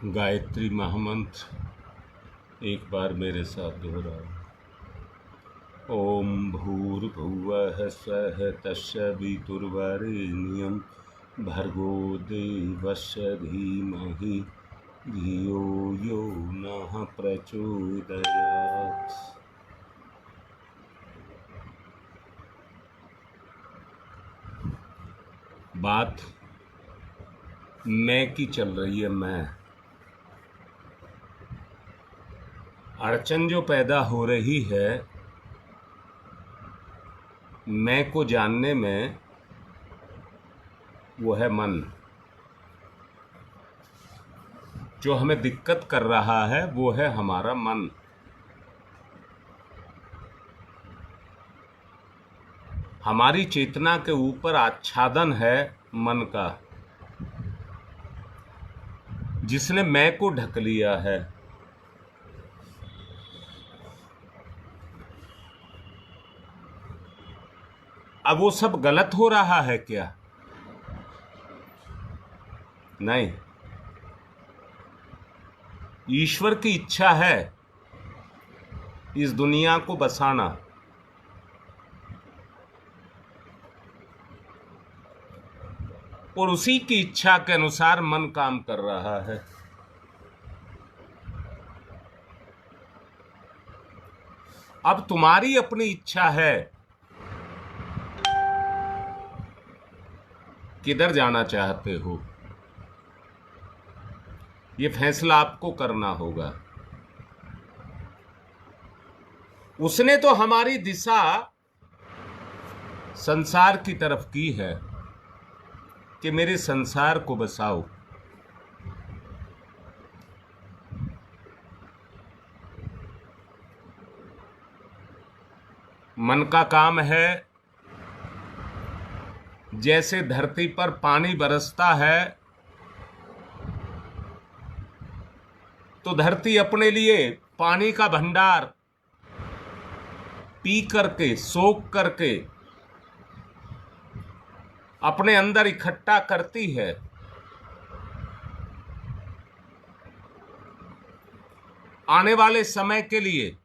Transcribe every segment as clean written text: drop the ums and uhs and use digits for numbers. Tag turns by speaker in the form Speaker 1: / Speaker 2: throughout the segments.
Speaker 1: गायत्री महामंत्र एक बार मेरे साथ दोहराओ। ओम भूर्भुवः स्वः तस्सवितुर्वरेण्यं भर्गो देवस्य धीमहि धियो यो नः प्रचोदयात्। बात मैं की चल रही है। मैं अड़चन जो पैदा हो रही है मैं को जानने में, वो है मन। जो हमें दिक्कत कर रहा है वो है हमारा मन। हमारी चेतना के ऊपर आच्छादन है मन का, जिसने मैं को ढक लिया है। अब वो सब गलत हो रहा है क्या? नहीं, ईश्वर की इच्छा है इस दुनिया को बसाना। और उसी की इच्छा के अनुसार मन काम कर रहा है। अब तुम्हारी अपनी इच्छा है किधर जाना चाहते हो, ये फैसला आपको करना होगा। उसने तो हमारी दिशा संसार की तरफ की है कि मेरे संसार को बसाओ। मन का काम है, जैसे धरती पर पानी बरसता है तो धरती अपने लिए पानी का भंडार पी करके, सोख करके अपने अंदर इकट्ठा करती है। आने वाले समय के लिए,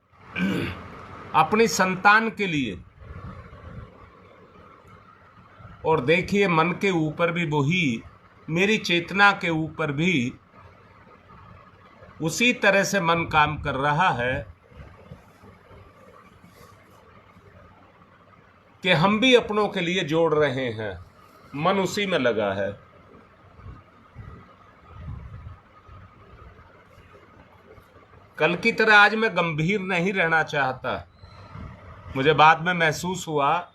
Speaker 1: अपनी संतान के लिए। और देखिए, मन के ऊपर भी वही, मेरी चेतना के ऊपर भी उसी तरह से मन काम कर रहा है कि हम भी अपनों के लिए जोड़ रहे हैं। मन उसी में लगा है। कल की तरह आज मैं गंभीर नहीं रहना चाहता। मुझे बाद में महसूस हुआ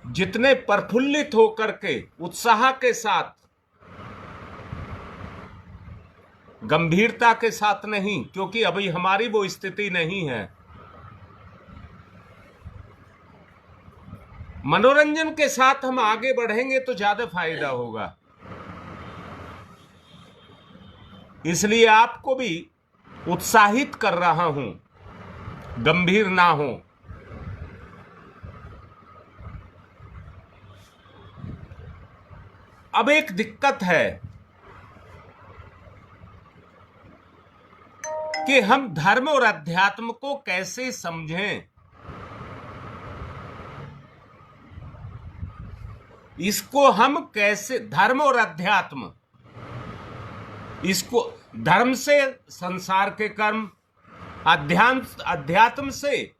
Speaker 1: जितने प्रफुल्लित होकर के, उत्साह के साथ, गंभीरता के साथ नहीं, क्योंकि अभी हमारी वो स्थिति नहीं है। मनोरंजन के साथ हम आगे बढ़ेंगे तो ज्यादा फायदा होगा। इसलिए आपको भी उत्साहित कर रहा हूं, गंभीर ना हो। अब एक दिक्कत है कि हम धर्म और अध्यात्म को कैसे समझें। इसको हम कैसे, धर्म और अध्यात्म, इसको धर्म से संसार के कर्म, अध्यात्म से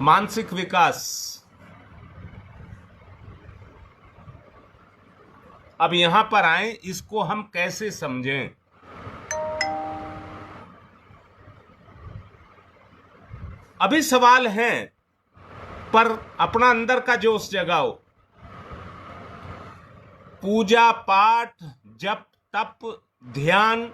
Speaker 1: मानसिक विकास। अब यहां पर आए, इसको हम कैसे समझें। अभी सवाल है, पर अपना अंदर का जोश जगाओ। पूजा पाठ, जप तप, ध्यान,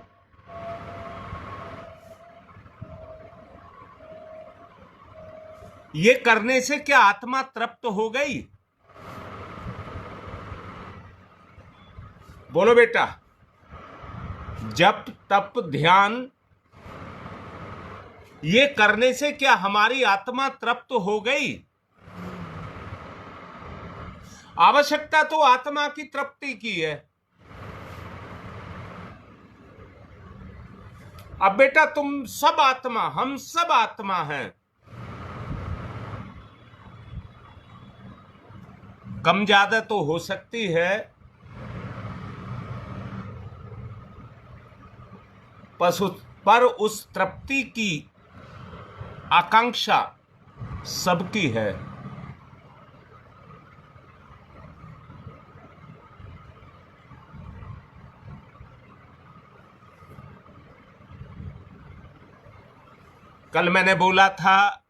Speaker 1: ये करने से क्या आत्मा तृप्त हो गई? बोलो बेटा। जप तप ध्यान, ये करने से क्या हमारी आत्मा तृप्त हो गई? आवश्यकता तो आत्मा की तृप्ति की है। अब बेटा तुम सब आत्मा, हम सब आत्मा हैं। कम ज्यादा तो हो सकती है, पर उस तृप्ति की आकांक्षा सबकी है। कल मैंने बोला था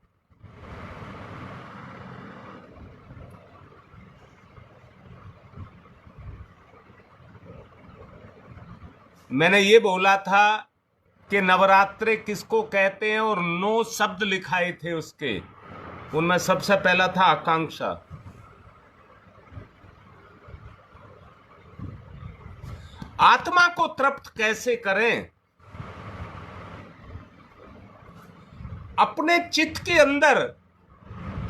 Speaker 1: मैंने ये बोला था कि नवरात्रे किसको कहते हैं, और 9 शब्द लिखाए थे उसके। उनमें सबसे पहला था आकांक्षा। आत्मा को तृप्त कैसे करें? अपने चित्त के अंदर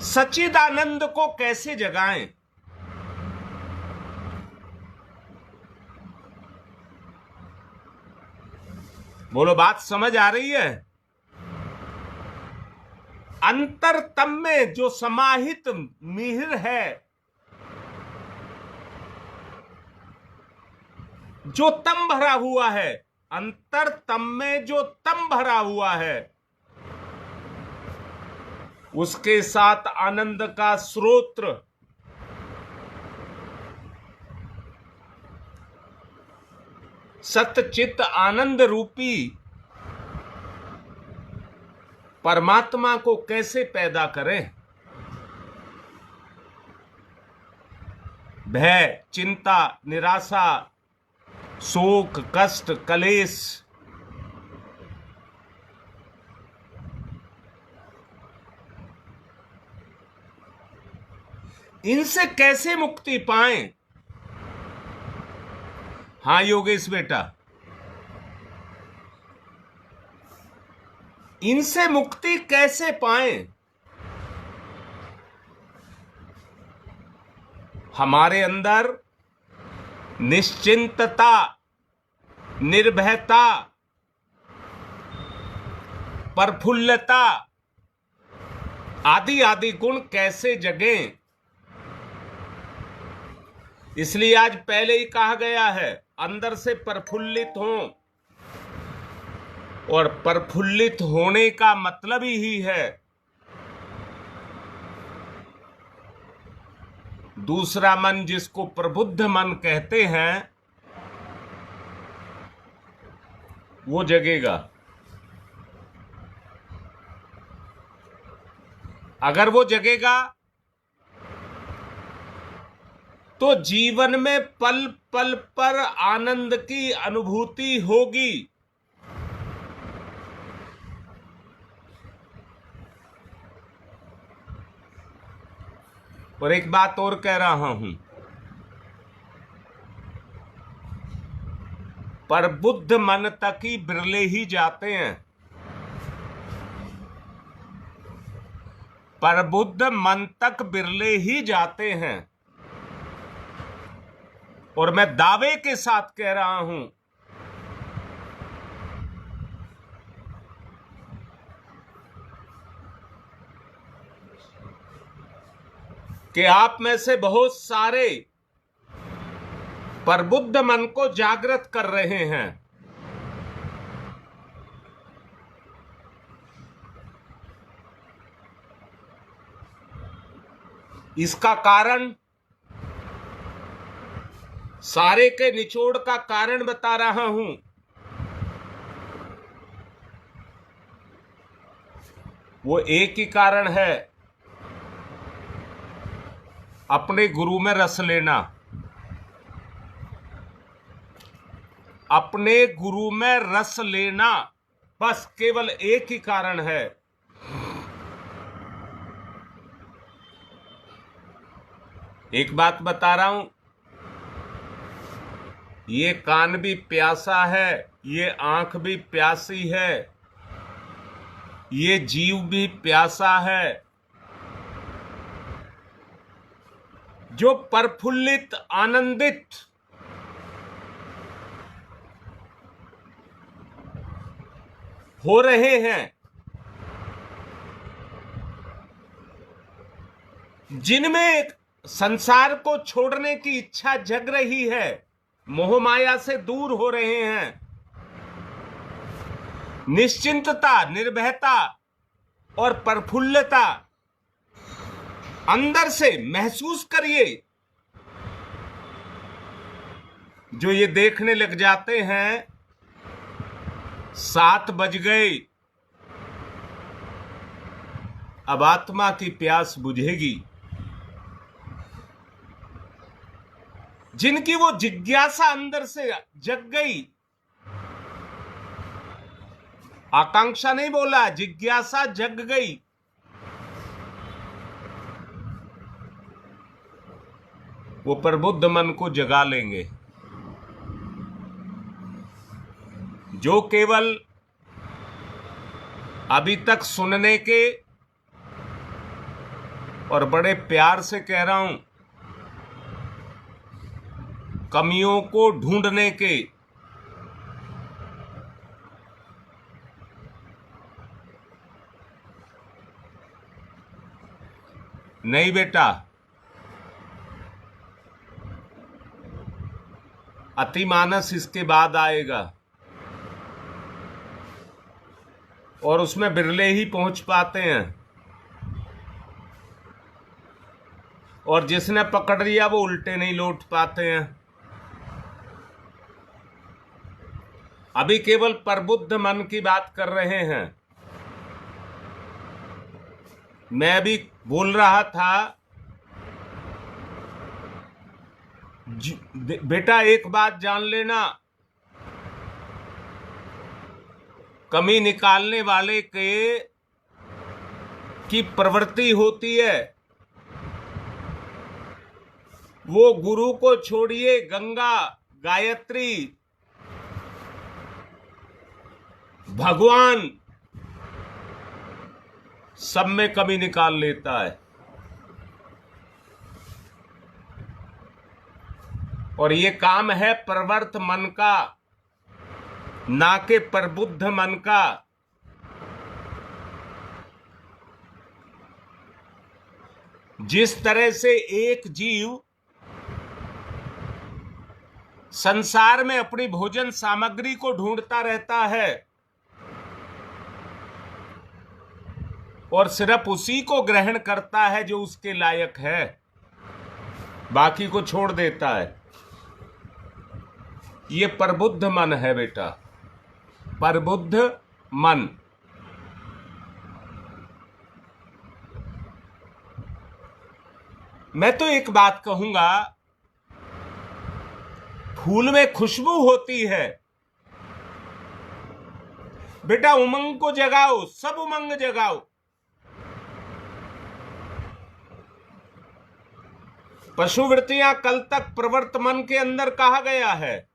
Speaker 1: सच्चिदानंद को कैसे जगाएं? बोलो, बात समझ आ रही है? अंतरतम में जो समाहित मिहिर है, जो तम भरा हुआ है, अंतरतम में जो तम भरा हुआ है, उसके साथ आनंद का स्रोत्र सतचित आनंद रूपी परमात्मा को कैसे पैदा करें? भय, चिंता, निराशा, शोक, कष्ट, कलेश, इनसे कैसे मुक्ति पाएं? हाँ योगेश बेटा, इनसे मुक्ति कैसे पाएं? हमारे अंदर निश्चिंतता, निर्भयता, प्रफुल्लता आदि आदि गुण कैसे जगें? इसलिए आज पहले ही कहा गया है, अंदर से प्रफुल्लित हो, और प्रफुल्लित होने का मतलब ही है दूसरा मन, जिसको प्रबुद्ध मन कहते हैं, वो जगेगा। अगर वो जगेगा तो जीवन में पल पल पर आनंद की अनुभूति होगी। और एक बात और कह रहा हूं, पर बुद्ध मन तक ही बिरले ही जाते हैं। पर बुद्ध मन तक बिरले ही जाते हैं। और मैं दावे के साथ कह रहा हूं कि आप में से बहुत सारे प्रबुद्ध मन को जागृत कर रहे हैं। इसका कारण, सारे के निचोड़ का कारण बता रहा हूं। वो एक ही कारण है, अपने गुरु में रस लेना। अपने गुरु में रस लेना, बस केवल एक ही कारण है। एक बात बता रहा हूं, ये कान भी प्यासा है, ये आंख भी प्यासी है, ये जीव भी प्यासा है। जो प्रफुल्लित आनंदित हो रहे हैं, जिनमें संसार को छोड़ने की इच्छा जग रही है, मोह माया से दूर हो रहे हैं, निश्चिंतता, निर्भयता और प्रफुल्लता अंदर से महसूस करिए। जो ये देखने लग जाते हैं 7 बज गए, अब आत्मा की प्यास बुझेगी, जिनकी वो जिज्ञासा अंदर से जग गई, आकांक्षा नहीं बोला, जिज्ञासा जग गई, वो प्रबुद्ध मन को जगा लेंगे। जो केवल अभी तक सुनने के, और बड़े प्यार से कह रहा हूं, कमियों को ढूंढने के, नहीं बेटा, अतिमानस इसके बाद आएगा और उसमें बिरले ही पहुंच पाते हैं, और जिसने पकड़ लिया वो उल्टे नहीं लौट पाते हैं। अभी केवल प्रबुद्ध मन की बात कर रहे हैं। मैं भी बोल रहा था, बेटा एक बात जान लेना, कमी निकालने वाले की प्रवृत्ति होती है, वो गुरु को छोड़िए, गंगा, गायत्री, भगवान सब में कमी निकाल लेता है। और ये काम है प्रवर्त मन का, ना के प्रबुद्ध मन का। जिस तरह से एक जीव संसार में अपनी भोजन सामग्री को ढूंढता रहता है और सिर्फ उसी को ग्रहण करता है जो उसके लायक है, बाकी को छोड़ देता है, ये प्रबुद्ध मन है बेटा, प्रबुद्ध मन। मैं तो एक बात कहूंगा, फूल में खुशबू होती है बेटा, उमंग को जगाओ, सब उमंग जगाओ। पशुवृत्तियां कल तक प्रवर्त मन के अंदर कहा गया है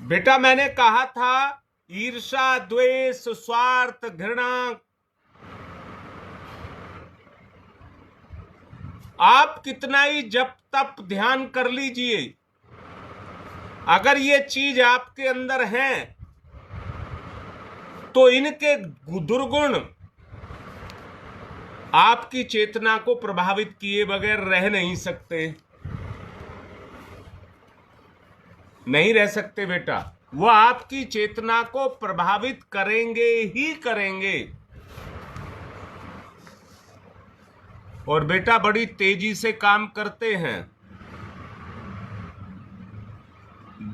Speaker 1: बेटा। मैंने कहा था ईर्ष्या, द्वेष, स्वार्थ, घृणा, आप कितना ही जप तप ध्यान कर लीजिए, अगर ये चीज आपके अंदर है तो इनके दुर्गुण आपकी चेतना को प्रभावित किए बगैर रह नहीं सकते, नहीं रह सकते बेटा। वो आपकी चेतना को प्रभावित करेंगे ही करेंगे। और बेटा बड़ी तेजी से काम करते हैं,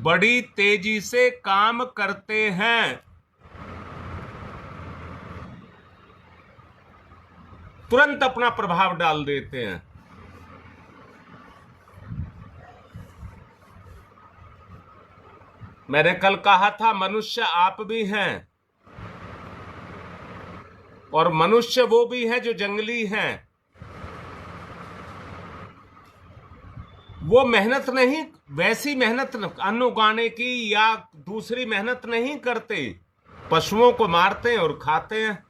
Speaker 1: बड़ी तेजी से काम करते हैं, तुरंत अपना प्रभाव डाल देते हैं। मैंने कल कहा था मनुष्य आप भी हैं और मनुष्य वो भी है जो जंगली हैं। वो मेहनत नहीं, वैसी मेहनत अन्न उगाने की या दूसरी मेहनत नहीं करते, पशुओं को मारते हैं और खाते हैं।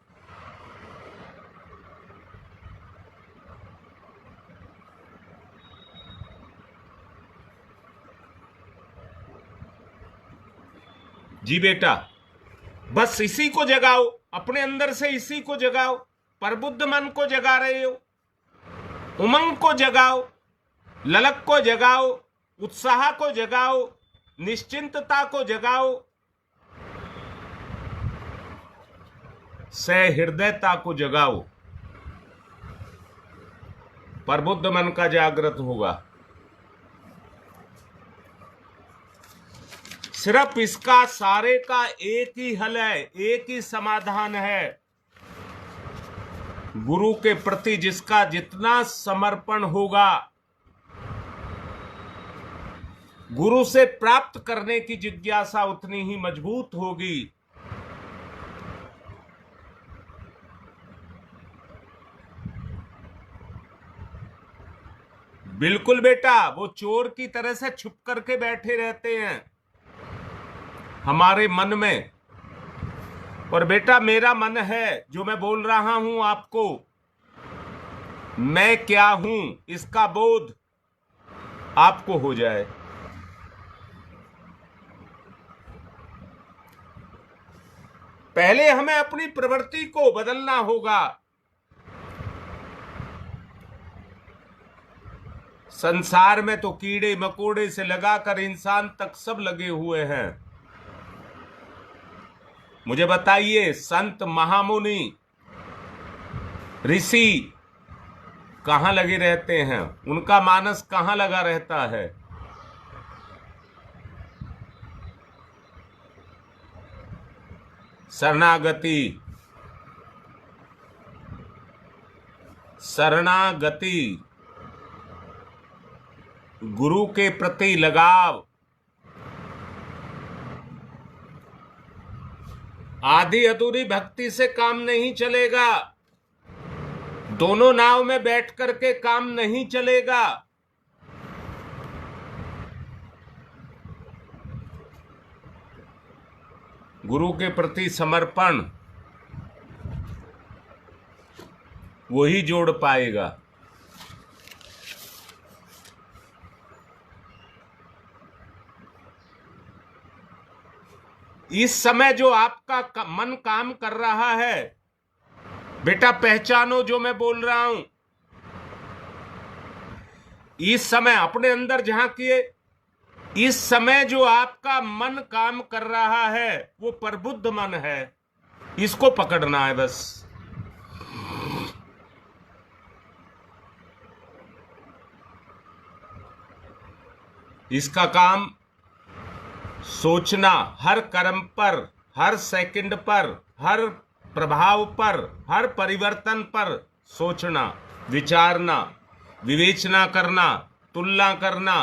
Speaker 1: जी बेटा, बस इसी को जगाओ, अपने अंदर से इसी को जगाओ। प्रबुद्ध मन को जगा रहे हो, उमंग को जगाओ, ललक को जगाओ, उत्साह को जगाओ, निश्चिंतता को जगाओ, सहृदयता को जगाओ। प्रबुद्ध मन का जागृत होगा। सिर्फ इसका सारे का एक ही हल है, एक ही समाधान है। गुरु के प्रति जिसका जितना समर्पण होगा, गुरु से प्राप्त करने की जिज्ञासा उतनी ही मजबूत होगी। बिल्कुल बेटा, वो चोर की तरह से छुप करके बैठे रहते हैं हमारे मन में। और बेटा, मेरा मन है जो मैं बोल रहा हूं आपको, मैं क्या हूं इसका बोध आपको हो जाए। पहले हमें अपनी प्रवृत्ति को बदलना होगा। संसार में तो कीड़े मकोड़े से लगाकर इंसान तक सब लगे हुए हैं। मुझे बताइए, संत महामुनि ऋषि कहां लगे रहते हैं? उनका मानस कहां लगा रहता है? शरणागति, शरणागति, गुरु के प्रति लगाव, आधी अधूरी भक्ति से काम नहीं चलेगा। दोनों नाव में बैठ करके काम नहीं चलेगा। गुरु के प्रति समर्पण वही जोड़ पाएगा। इस समय जो आपका मन काम कर रहा है बेटा, पहचानो जो मैं बोल रहा हूं। इस समय अपने अंदर झांकिए। इस समय जो आपका मन काम कर रहा है वो प्रबुद्ध मन है। इसको पकड़ना है बस। इसका काम सोचना, हर कर्म पर, हर सेकंड पर, हर प्रभाव पर, हर परिवर्तन पर सोचना, विचारना, विवेचना करना, तुलना करना,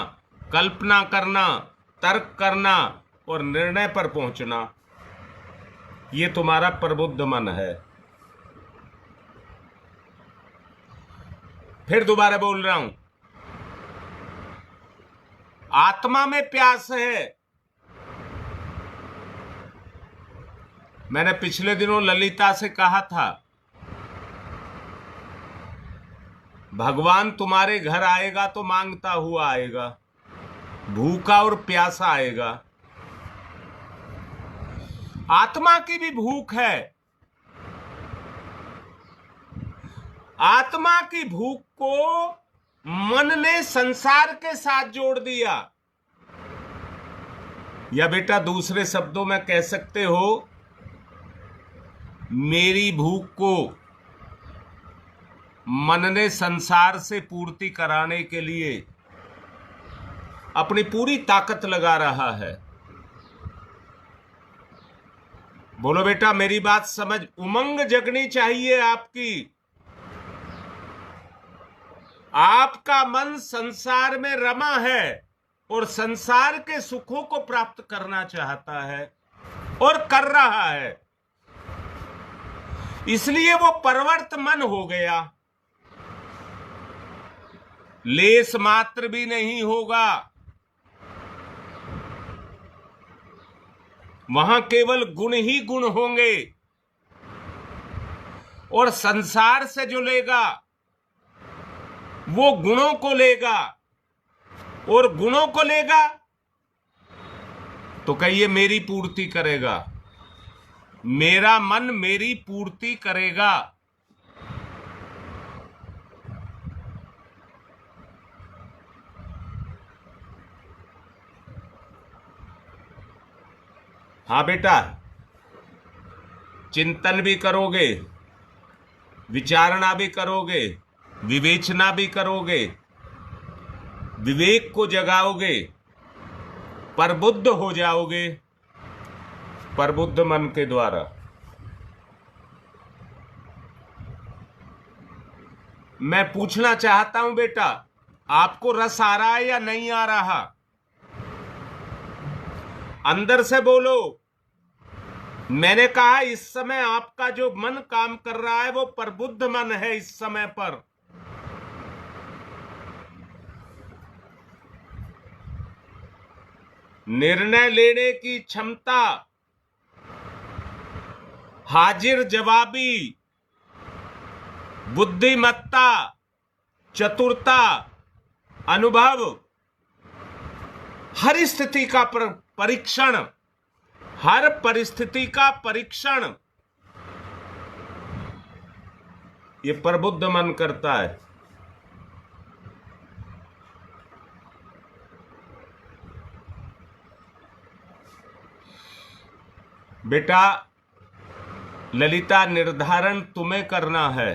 Speaker 1: कल्पना करना, तर्क करना और निर्णय पर पहुंचना। ये तुम्हारा प्रबुद्ध मन है। फिर दोबारा बोल रहा हूं, आत्मा में प्यास है। मैंने पिछले दिनों ललिता से कहा था, भगवान तुम्हारे घर आएगा तो मांगता हुआ आएगा, भूखा और प्यासा आएगा। आत्मा की भी भूख है। आत्मा की भूख को मन ने संसार के साथ जोड़ दिया। या बेटा, दूसरे शब्दों में कह सकते हो, मेरी भूख को मन ने संसार से पूर्ति कराने के लिए अपनी पूरी ताकत लगा रहा है। बोलो बेटा, मेरी बात समझ। उमंग जगनी चाहिए आपकी। आपका मन संसार में रमा है और संसार के सुखों को प्राप्त करना चाहता है और कर रहा है। इसलिए वो परवर्त मन हो गया। लेस मात्र भी नहीं होगा। वहां केवल गुण ही गुण होंगे। और संसार से जो लेगा वो गुणों को लेगा, और गुणों को लेगा तो कहिए मेरी पूर्ति करेगा। मेरा मन मेरी पूर्ति करेगा। हाँ बेटा, चिंतन भी करोगे, विचारणा भी करोगे, विवेचना भी करोगे, विवेक को जगाओगे, प्रबुद्ध हो जाओगे प्रबुद्ध मन के द्वारा। मैं पूछना चाहता हूं बेटा, आपको रस आ रहा है या नहीं आ रहा? अंदर से बोलो। मैंने कहा इस समय आपका जो मन काम कर रहा है वो प्रबुद्ध मन है। इस समय पर निर्णय लेने की क्षमता, हाजिर जवाबी, बुद्धिमत्ता, चतुरता, अनुभव, हर स्थिति का परीक्षण, हर परिस्थिति का परीक्षण ये प्रबुद्ध मन करता है। बेटा, ललिता, निर्धारण तुम्हें करना है।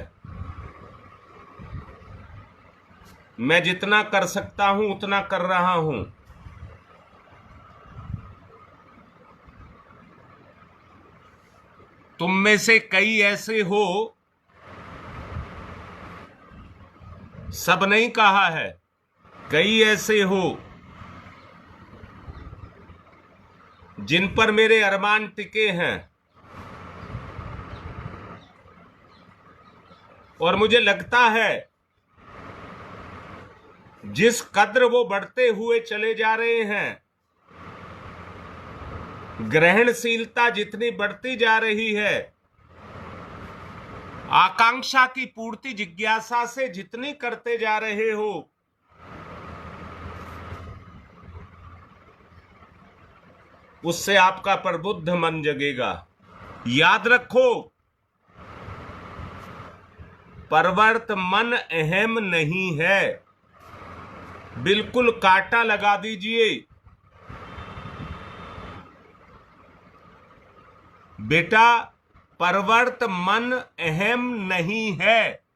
Speaker 1: मैं जितना कर सकता हूं उतना कर रहा हूं। तुम में से कई ऐसे हो, सब नहीं कहा है, कई ऐसे हो जिन पर मेरे अरमान टिके हैं, और मुझे लगता है जिस कद्र वो बढ़ते हुए चले जा रहे हैं, ग्रहणशीलता जितनी बढ़ती जा रही है, आकांक्षा की पूर्ति जिज्ञासा से जितनी करते जा रहे हो, उससे आपका प्रबुद्ध मन जगेगा। याद रखो, परवर्त मन अहम नहीं है। बिल्कुल काटा लगा दीजिए। बेटा, परवर्त मन अहम नहीं है।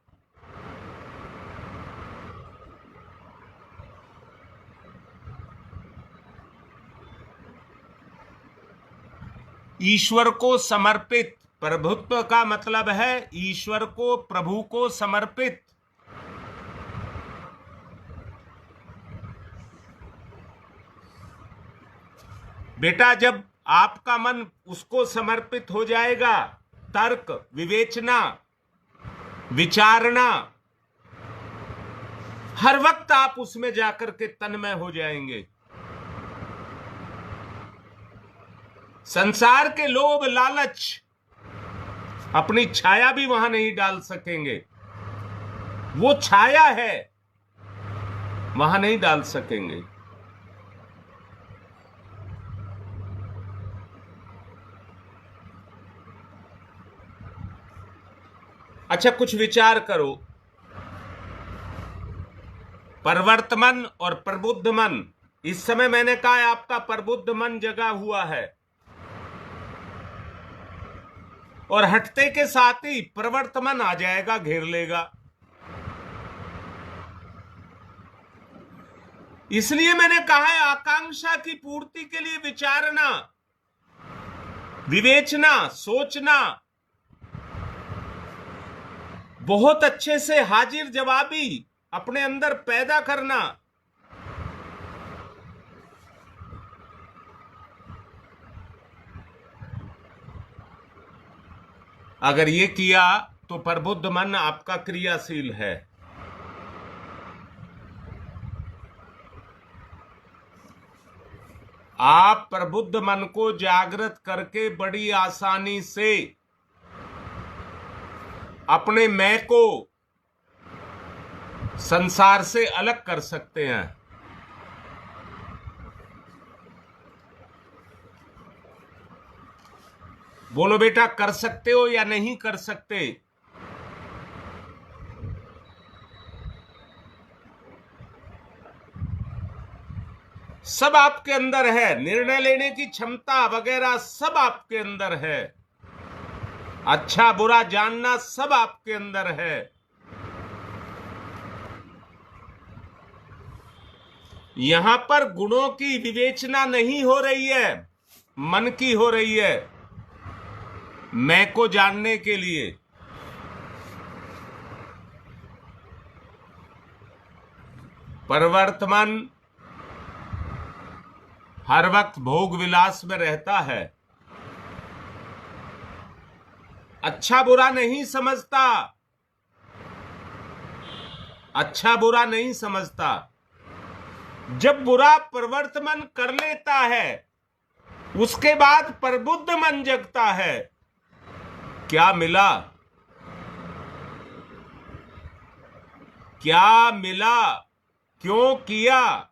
Speaker 1: ईश्वर को समर्पित, प्रभुत्व का मतलब है ईश्वर को, प्रभु को समर्पित। बेटा, जब आपका मन उसको समर्पित हो जाएगा, तर्क, विवेचना, विचारणा, हर वक्त आप उसमें जाकर के तन्मय हो जाएंगे। संसार के लोभ लालच अपनी छाया भी वहां नहीं डाल सकेंगे। वो छाया है, वहां नहीं डाल सकेंगे। अच्छा, कुछ विचार करो। प्रवर्तमन और प्रबुद्ध मन, इस समय मैंने कहा आपका प्रबुद्ध मन जगा हुआ है, और हटते के साथ ही प्रवर्तमन आ जाएगा, घेर लेगा। इसलिए मैंने कहा है आकांक्षा की पूर्ति के लिए विचारना, विवेचना, सोचना, बहुत अच्छे से हाजिर जवाबी अपने अंदर पैदा करना। अगर ये किया तो प्रबुद्ध मन आपका क्रियाशील है। आप प्रबुद्ध मन को जागृत करके बड़ी आसानी से अपने मैं को संसार से अलग कर सकते हैं। बोलो बेटा, कर सकते हो या नहीं कर सकते? सब आपके अंदर है, निर्णय लेने की क्षमता वगैरह सब आपके अंदर है, अच्छा बुरा जानना सब आपके अंदर है। यहां पर गुणों की विवेचना नहीं हो रही है, मन की हो रही है, मैं को जानने के लिए। परिवर्तन हर वक्त भोग विलास में रहता है, अच्छा बुरा नहीं समझता, अच्छा बुरा नहीं समझता। जब बुरा परिवर्तन कर लेता है उसके बाद प्रबुद्ध मन जगता है। क्या मिला? क्या मिला? क्यों किया?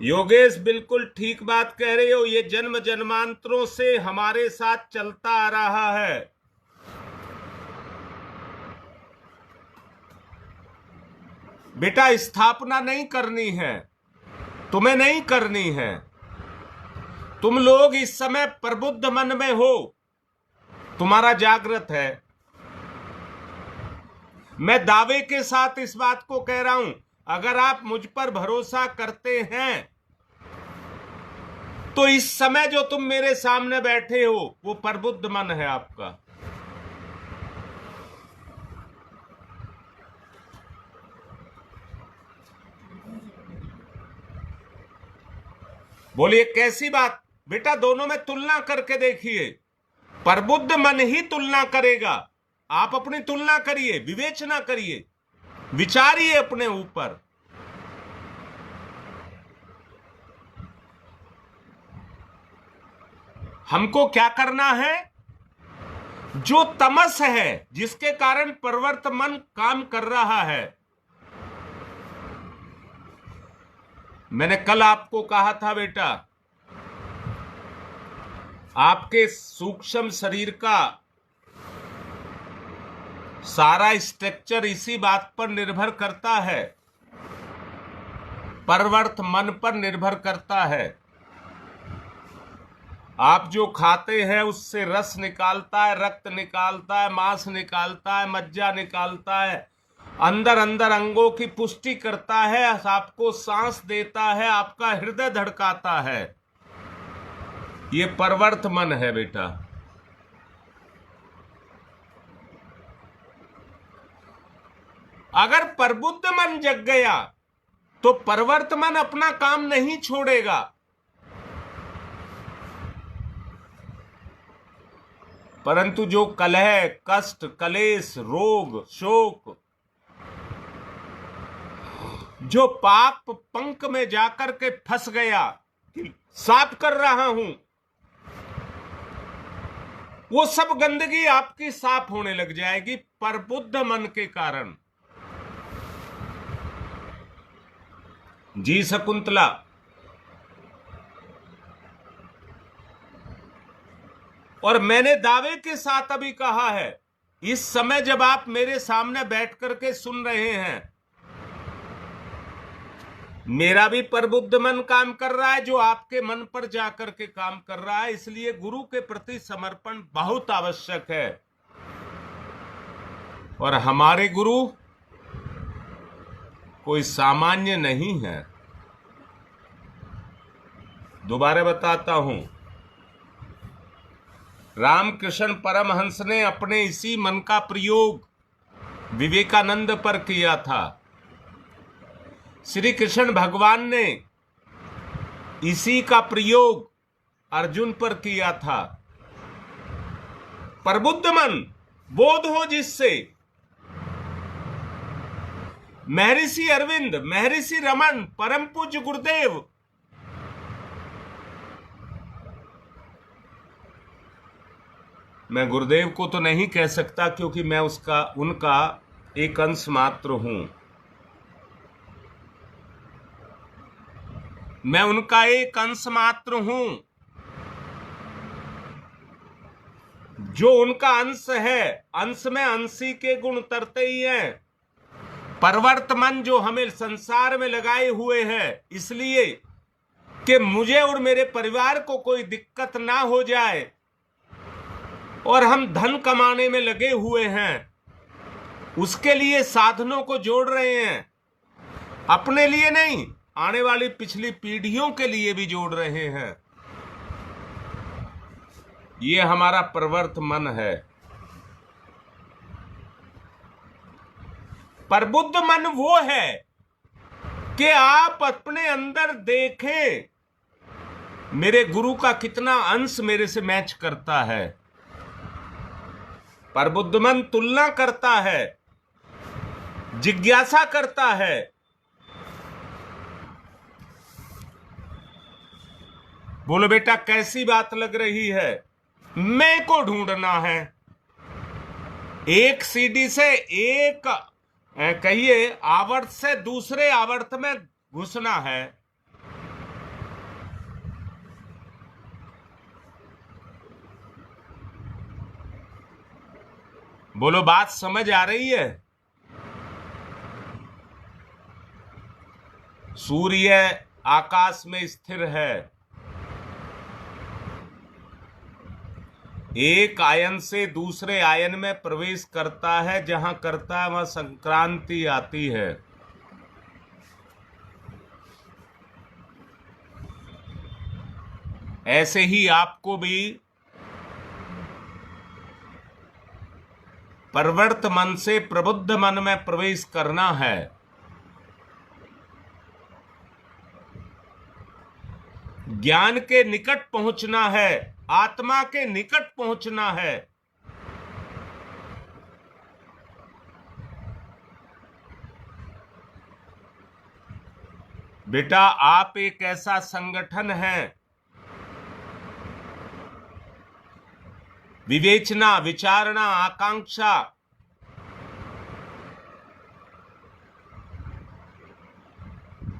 Speaker 1: योगेश बिल्कुल ठीक बात कह रहे हो, ये जन्म जन्मांतरों से हमारे साथ चलता आ रहा है। बेटा, स्थापना नहीं करनी है, तुम्हें नहीं करनी है। तुम लोग इस समय प्रबुद्ध मन में हो, तुम्हारा जागृत है। मैं दावे के साथ इस बात को कह रहा हूं, अगर आप मुझ पर भरोसा करते हैं तो इस समय जो तुम मेरे सामने बैठे हो वो प्रबुद्ध मन है आपका। बोलिए कैसी बात? बेटा, दोनों में तुलना करके देखिए, प्रबुद्ध मन ही तुलना करेगा। आप अपनी तुलना करिए, विवेचना करिए, विचारिए अपने ऊपर। हमको क्या करना है? जो तमस है, जिसके कारण परिवर्तन काम कर रहा है। मैंने कल आपको कहा था बेटा, आपके सूक्ष्म शरीर का सारा स्ट्रक्चर इसी बात पर निर्भर करता है, परिवर्तन मन पर निर्भर करता है। आप जो खाते हैं उससे रस निकालता है, रक्त निकालता है, मांस निकालता है, मज्जा निकालता है, अंदर अंदर अंगों की पुष्टि करता है, आपको सांस देता है, आपका हृदय धड़काता है। ये परिवर्तन मन है बेटा। अगर प्रबुद्ध मन जग गया तो परिवर्तन मन अपना काम नहीं छोड़ेगा। परंतु जो कलह, कष्ट, कलेश, रोग, शोक, जो पाप पंख में जाकर के फंस गया, साफ कर रहा हूं, वो सब गंदगी आपकी साफ होने लग जाएगी प्रबुद्ध मन के कारण। जी शकुंतला, और मैंने दावे के साथ अभी कहा है, इस समय जब आप मेरे सामने बैठ करके सुन रहे हैं, मेरा भी प्रबुद्ध मन काम कर रहा है, जो आपके मन पर जाकर के काम कर रहा है। इसलिए गुरु के प्रति समर्पण बहुत आवश्यक है। और हमारे गुरु कोई सामान्य नहीं है। दोबारा बताता हूं, रामकृष्ण परमहंस ने अपने इसी मन का प्रयोग विवेकानंद पर किया था। श्री कृष्ण भगवान ने इसी का प्रयोग अर्जुन पर किया था। प्रबुद्ध मन बोध हो जिससे, महर्षि अरविंद, महर्षि रमन, परम पूज्य गुरुदेव, मैं गुरुदेव को तो नहीं कह सकता क्योंकि मैं उनका एक अंश मात्र हूं। मैं उनका एक अंश मात्र हूं। जो उनका अंश है, अंश में अंशी के गुण उतरते ही हैं। परवर्तमन जो हमें संसार में लगाए हुए हैं, इसलिए कि मुझे और मेरे परिवार को कोई दिक्कत ना हो जाए, और हम धन कमाने में लगे हुए हैं, उसके लिए साधनों को जोड़ रहे हैं। अपने लिए नहीं, आने वाली पिछली पीढ़ियों के लिए भी जोड़ रहे हैं। ये हमारा प्रवर्त मन है। प्रबुद्ध मन वो है कि आप अपने अंदर देखें मेरे गुरु का कितना अंश मेरे से मैच करता है। प्रबुद्ध मन तुलना करता है, जिज्ञासा करता है। बोलो बेटा कैसी बात लग रही है? मैं को ढूंढना है। एक सीढ़ी से एक कहिए आवर्त से दूसरे आवर्त में घुसना है। बोलो बात समझ आ रही है? सूर्य आकाश में स्थिर है। एक आयन से दूसरे आयन में प्रवेश करता है, जहां करता है वहां संक्रांति आती है। ऐसे ही आपको भी प्रवर्त मन से प्रबुद्ध मन में प्रवेश करना है। ज्ञान के निकट पहुंचना है, आत्मा के निकट पहुंचना है। बेटा आप एक ऐसा संगठन है, विवेचना, विचारणा, आकांक्षा,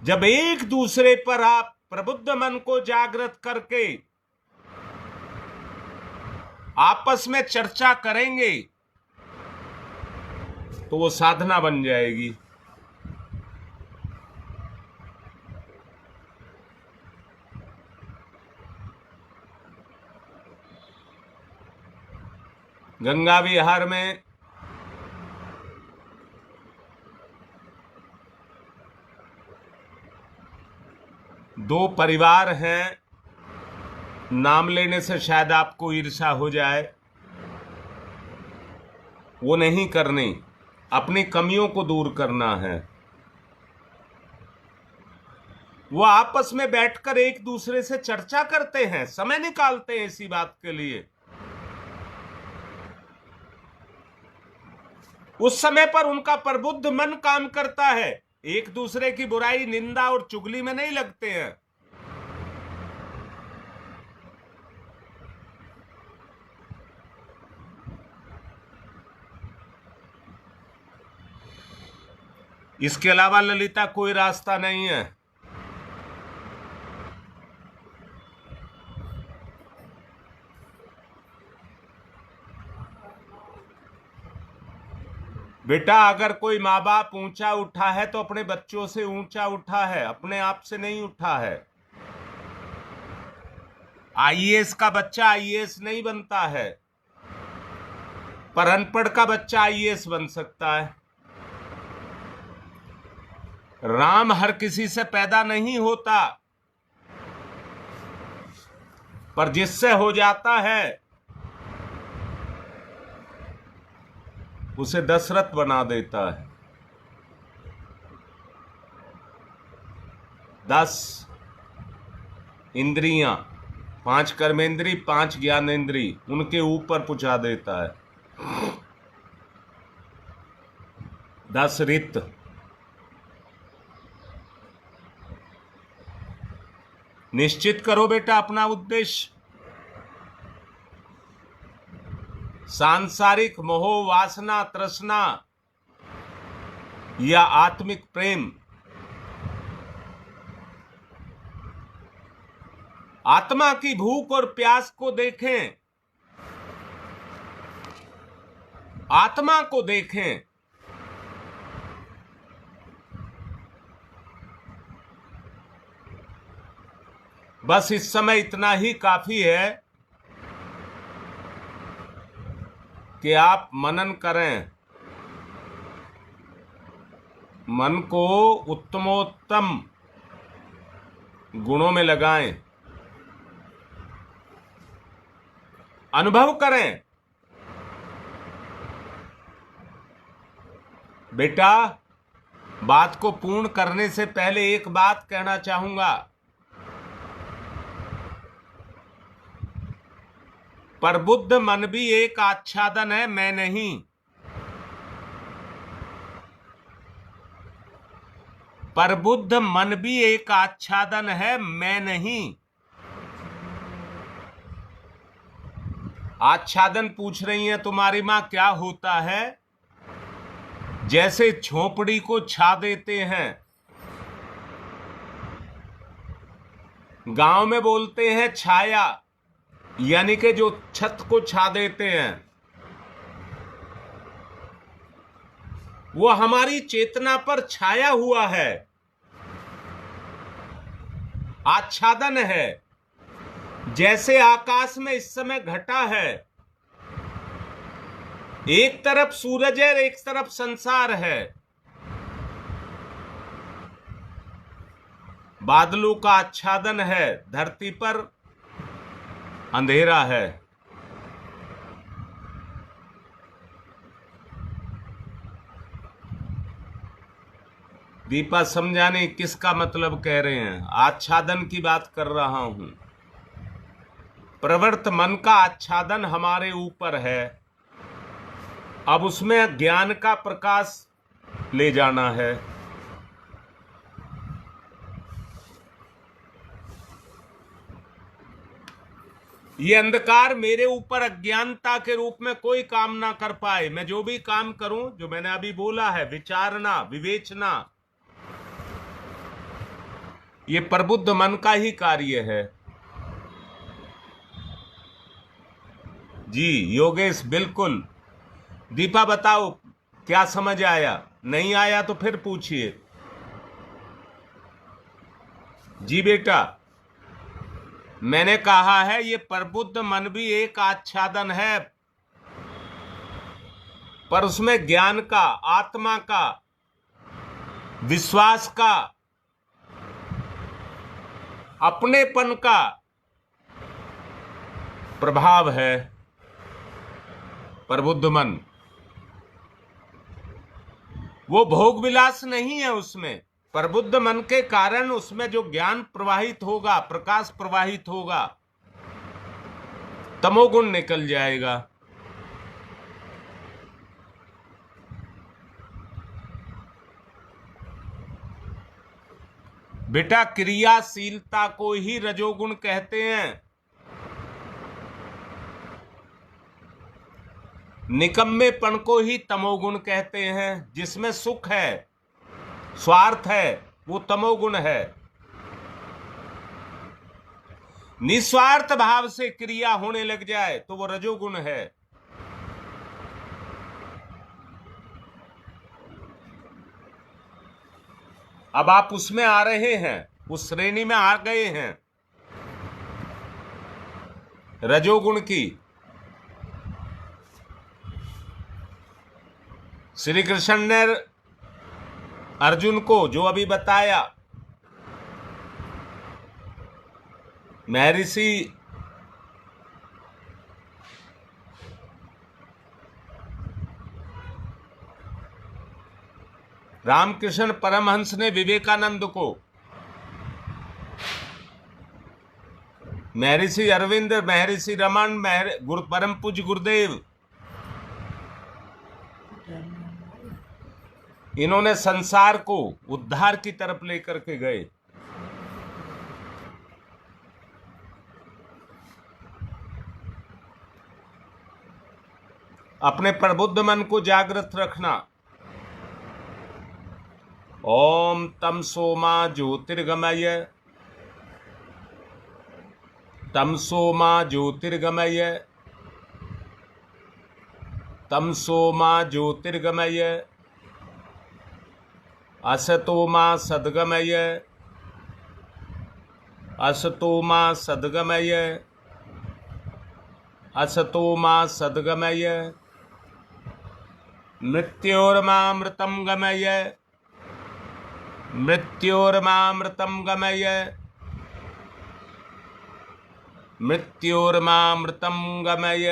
Speaker 1: जब एक दूसरे पर आप प्रबुद्ध मन को जागृत करके आपस में चर्चा करेंगे तो वो साधना बन जाएगी। गंगा विहार में दो परिवार हैं, नाम लेने से शायद आपको ईर्ष्या हो जाए, वो नहीं करनी, अपनी कमियों को दूर करना है। वो आपस में बैठकर एक दूसरे से चर्चा करते हैं, समय निकालते हैं इसी बात के लिए। उस समय पर उनका प्रबुद्ध मन काम करता है, एक दूसरे की बुराई, निंदा और चुगली में नहीं लगते हैं। इसके अलावा ललिता कोई रास्ता नहीं है। बेटा अगर कोई माँ बाप ऊंचा उठा है तो अपने बच्चों से ऊंचा उठा है, अपने आप से नहीं उठा है। आईएएस का बच्चा आईएएस नहीं बनता है, पर अनपढ़ का बच्चा आईएएस बन सकता है। राम हर किसी से पैदा नहीं होता, पर जिससे हो जाता है उसे दशरथ बना देता है। 10 इंद्रियां, 5 कर्मेंद्री, 5 ज्ञानेंद्री, उनके ऊपर पहुंचा देता है। 10 रित, निश्चित करो बेटा अपना उद्देश्य। सांसारिक मोह, वासना, तृष्णा या आत्मिक प्रेम, आत्मा की भूख और प्यास को देखें, आत्मा को देखें। बस इस समय इतना ही काफी है कि आप मनन करें, मन को उत्तमोत्तम गुणों में लगाएं, अनुभव करें। बेटा, बात को पूर्ण करने से पहले एक बात कहना चाहूंगा। प्रबुद्ध मन भी एक आच्छादन है, मैं नहीं। प्रबुद्ध मन भी एक आच्छादन है, मैं नहीं। आच्छादन पूछ रही है तुम्हारी मां, क्या होता है? जैसे झोपड़ी को छा देते हैं, गांव में बोलते हैं छाया, यानी कि जो छत को छा देते हैं, वो हमारी चेतना पर छाया हुआ है, आच्छादन है। जैसे आकाश में इस समय घटा है, एक तरफ सूरज है, एक तरफ संसार है। बादलों का आच्छादन है, धरती पर अंधेरा है। दीपा समझाने किसका मतलब कह रहे हैं? आच्छादन की बात कर रहा हूं। प्रवृत्त मन का आच्छादन हमारे ऊपर है, अब उसमें ज्ञान का प्रकाश ले जाना है। ये अंधकार मेरे ऊपर अज्ञानता के रूप में कोई काम ना कर पाए। मैं जो भी काम करूं, जो मैंने अभी बोला है, विचारना, विवेचना, ये प्रबुद्ध मन का ही कार्य है। जी योगेश, बिल्कुल। दीपा बताओ, क्या समझ आया? नहीं आया तो फिर पूछिए। जी बेटा, मैंने कहा है ये प्रबुद्ध मन भी एक आच्छादन है, पर उसमें ज्ञान का, आत्मा का, विश्वास का, अपनेपन का प्रभाव है। प्रबुद्ध मन वो भोग विलास नहीं है उसमें। प्रबुद्ध मन के कारण उसमें जो ज्ञान प्रवाहित होगा, प्रकाश प्रवाहित होगा, तमोगुण निकल जाएगा। बेटा, क्रियाशीलता को ही रजोगुण कहते हैं। निकम्मेपन को ही तमोगुण कहते हैं। जिसमें सुख है, स्वार्थ है, वो तमोगुण है। निस्वार्थ भाव से क्रिया होने लग जाए तो वो रजोगुण है। अब आप उसमें आ रहे हैं, उस श्रेणी में आ गए हैं रजोगुण की। श्री कृष्ण ने अर्जुन को जो अभी बताया, महर्षि रामकृष्ण परमहंस ने विवेकानंद को, महर्षि अरविंद, महर्षि रमन, परम पूज्य गुरुदेव, इन्होंने संसार को उद्धार की तरफ लेकर के गए। अपने प्रबुद्ध मन को जागृत रखना। ओम तम सोमा ज्योतिर्गमय तमसो मा ज्योतिर्गमय, तमसो मा ज्योतिर्गमय, असतो मा सद्गमय, असतो मा सद्गमय, असतो मा सद्गमय, मृत्योर्मामृतं गमय, मृत्योर्मामृतं गमय, मृत्योर्मामृतं गमय।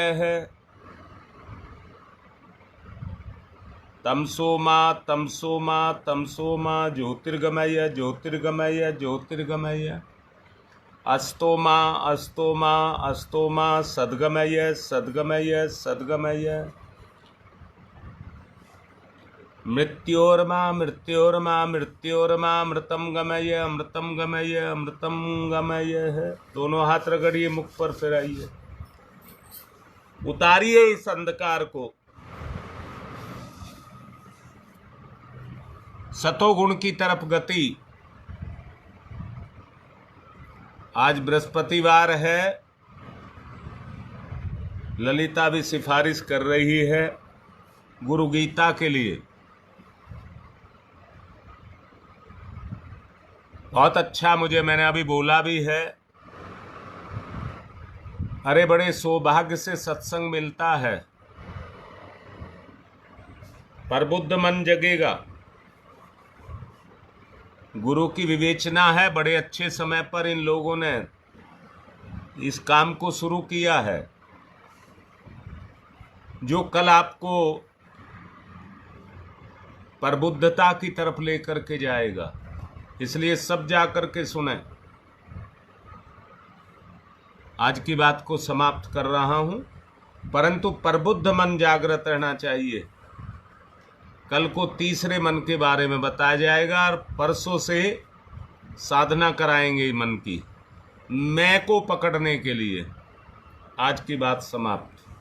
Speaker 1: तमसो मा तमसो मा तमसो मा ज्योतिर्गमय, ज्योतिर्गमय, ज्योतिर्गमय, अस्तो मा अस्तो मा अस्तो मा सद्गमय, सद्गमय, सद्गमय, मृत्योर्मा मृत्योर्मा मृत्योर्मा अमृतम गमय, अमृतम गमय, अमृतम गमय। दोनों हाथ रगड़िए, मुख पर फिराइए, उतारिए इस अंधकार को। सतोगुण की तरफ गति। आज बृहस्पतिवार है, ललिता भी सिफारिश कर रही है गुरु गीता के लिए। बहुत अच्छा, मैंने अभी बोला भी है। अरे बड़े सौभाग्य से सत्संग मिलता है, प्रबुद्ध मन जगेगा। गुरु की विवेचना है, बड़े अच्छे समय पर इन लोगों ने इस काम को शुरू किया है, जो कल आपको प्रबुद्धता की तरफ लेकर के जाएगा। इसलिए सब जाकर के सुने। आज की बात को समाप्त कर रहा हूं, परंतु प्रबुद्ध मन जागृत रहना चाहिए। कल को तीसरे मन के बारे में बताया जाएगा और परसों से साधना कराएंगे मन की, मैं को पकड़ने के लिए। आज की बात समाप्त।